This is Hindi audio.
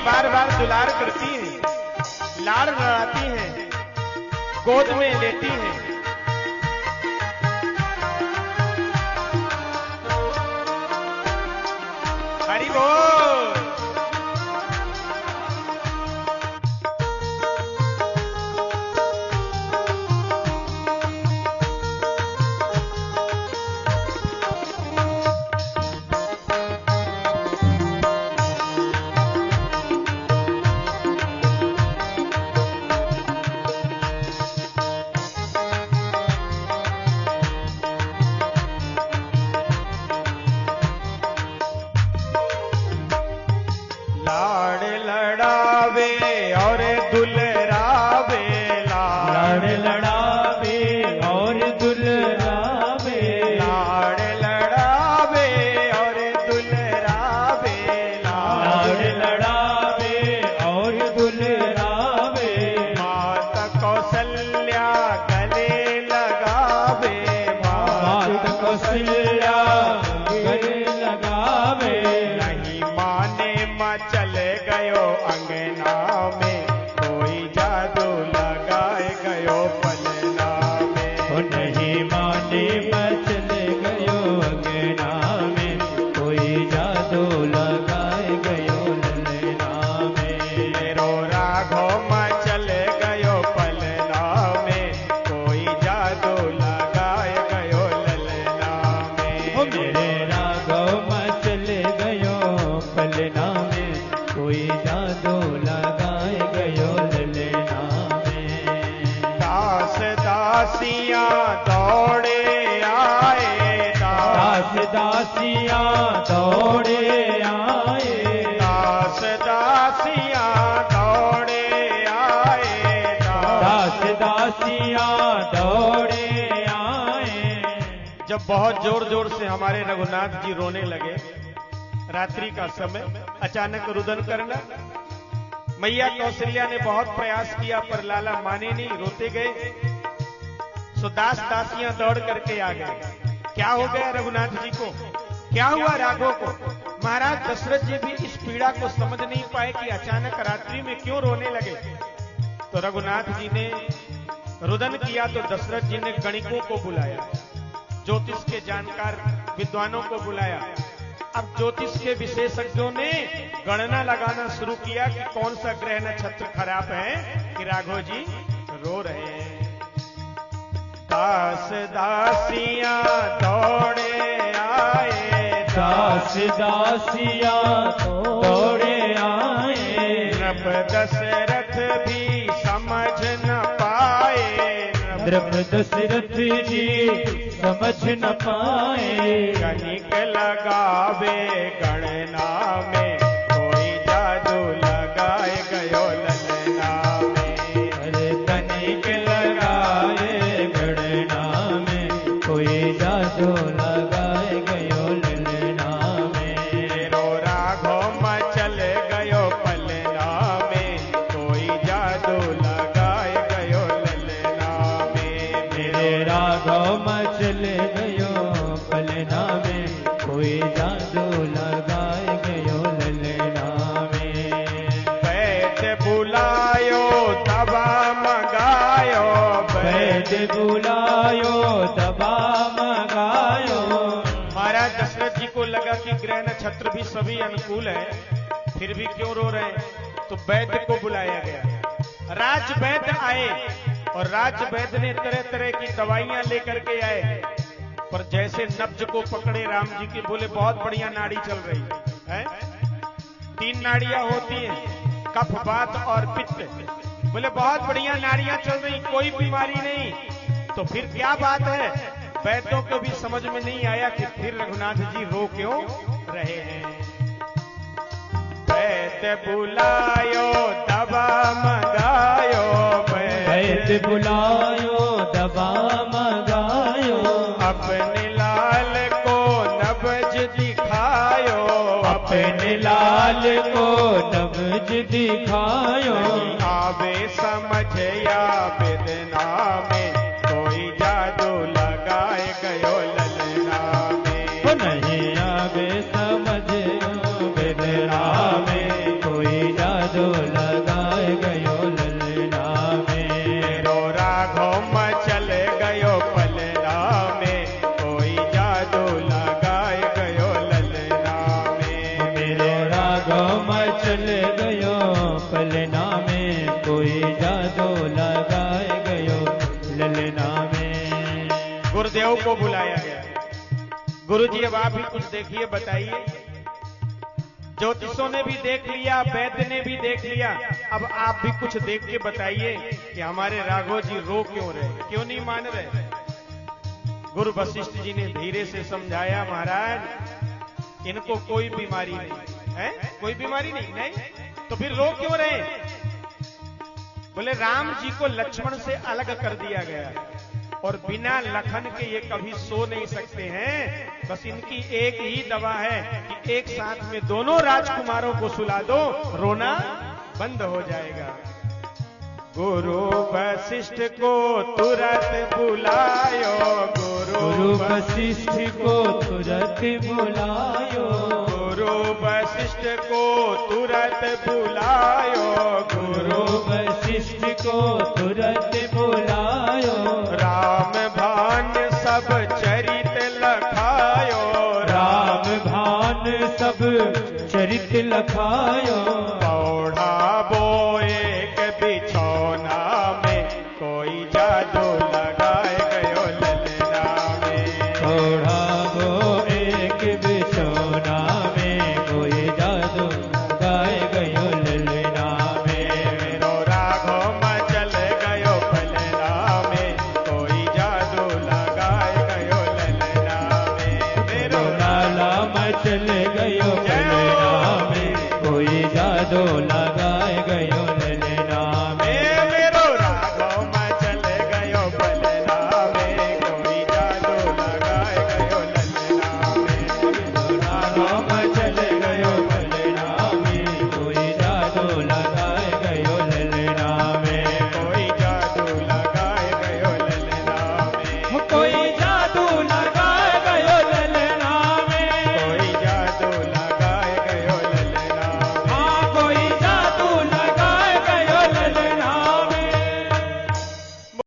बार बार दुलार करती हैं, लाड़ लड़ाती हैं, गोद में लेती हैं। हरि बोल। जब बहुत जोर जोर से हमारे रघुनाथ जी रोने लगे, रात्रि का समय, अचानक रुदन करना। मैया कौशल्या ने बहुत प्रयास किया पर लाला माने नहीं, रोते गए। सो दास दासियां दौड़ करके आ गए। क्या हो गया रघुनाथ जी को, क्या हुआ राघव को? महाराज दशरथ जी भी इस पीड़ा को समझ नहीं पाए कि अचानक रात्रि में क्यों रोने लगे। तो रघुनाथ जी ने रुदन किया तो दशरथ जी ने गणिकों को बुलाया, ज्योतिष के जानकार विद्वानों को बुलाया। अब ज्योतिष के विशेषज्ञों ने गणना लगाना शुरू किया कि कौन सा ग्रह नक्षत्र खराब है कि राघव जी रो रहे हैं। दास दासियां दौड़े आए, दास दासियां दौड़े आए। नृप दशरथ भी समझ न पाए, नृप दशरथ जी समझ न पाए। कनिक लगावे गणना में, कोई जादू लगाए गयो ललना में। अरे कनिक लगाए गणना में, कोई जादू लगाए गयो ललना में। मेरो राघव मचल गयो पलना में, कोई जादू लगाए गयो ललना में। मेरे राघव मचल गयो पलना में, कोई जादू लगाए गयो ललना है, नक्षत्र भी सभी अनुकूल है, फिर भी क्यों रो रहे हैं? तो वैद्य को बुलाया गया। राज वैद्य आए और राज वैद्य ने तरह तरह की दवाइयां लेकर के आए, पर जैसे नब्ज को पकड़े राम जी के, बोले बहुत बढ़िया नाड़ी चल रही है। 3 नाड़ियां होती हैं, कफ, वात और पित्त। बोले बहुत बढ़िया नाड़ियां चल रही, कोई बीमारी नहीं। तो फिर क्या बात है? वैद्यों को भी समझ में नहीं आया कि फिर रघुनाथ जी रो क्यों रहे हैं। वैद्य बुलायो दवा मंगायो, वैद्य बुलायो दवा मंगायो, अपने लाल को नब्ज दिखायो, अपने लाल को नब्ज दिखायो। आवे समझ या वेदना में, कोई जादू लगाए गयो ललना में। नहीं आवे समझ वेदना में, कोई जादू लगाए गयो ललना में। मेरो राघव मचल गयो पलना में, कोई जादू लगाए गयो ललना में। मेरे राघव मचल गयो पलना में, कोई जादू लगाए गयो ललना में। गुरुदेव को बुलाया गया। गुरुजी अब आप ही कुछ देखिए, बताइए। ज्योतिषों ने भी देख लिया, वैद्य ने भी देख लिया, अब आप भी कुछ देख के बताइए कि हमारे राघव जी रो क्यों रहे, क्यों नहीं मान रहे। गुरु वशिष्ठ जी ने धीरे से समझाया, महाराज इनको कोई बीमारी नहीं है, कोई बीमारी नहीं, तो फिर रो क्यों रहे? बोले राम जी को लक्ष्मण से अलग कर दिया गया और बिना लखन के ये कभी सो नहीं सकते हैं। बस इनकी एक ही दवा है कि एक साथ में दोनों राजकुमारों को सुला दो, रोना बंद हो जाएगा। गुरु वशिष्ठ को तुरंत बुलायो, गुरु वशिष्ठ को तुरंत बुलायो, गुरु वशिष्ठ को तुरंत बुलायो, गुरु वशिष्ठ को तुरंत बुलायो। राम भान सब चरित लखायो, राम भान सब चरित लखायो। पौड़ा बोए के बिछौना में, कोई जादू लगाए गयो ललना में। पौड़ा बोए के बिछौना में, कोई जादू लगाए गयो ललना में। मेरो राघव मचल गयो पलना में, कोई जादू लगाए गयो ललना में। मेरो लाला मचल गयो पलना में, कोई जादू लगा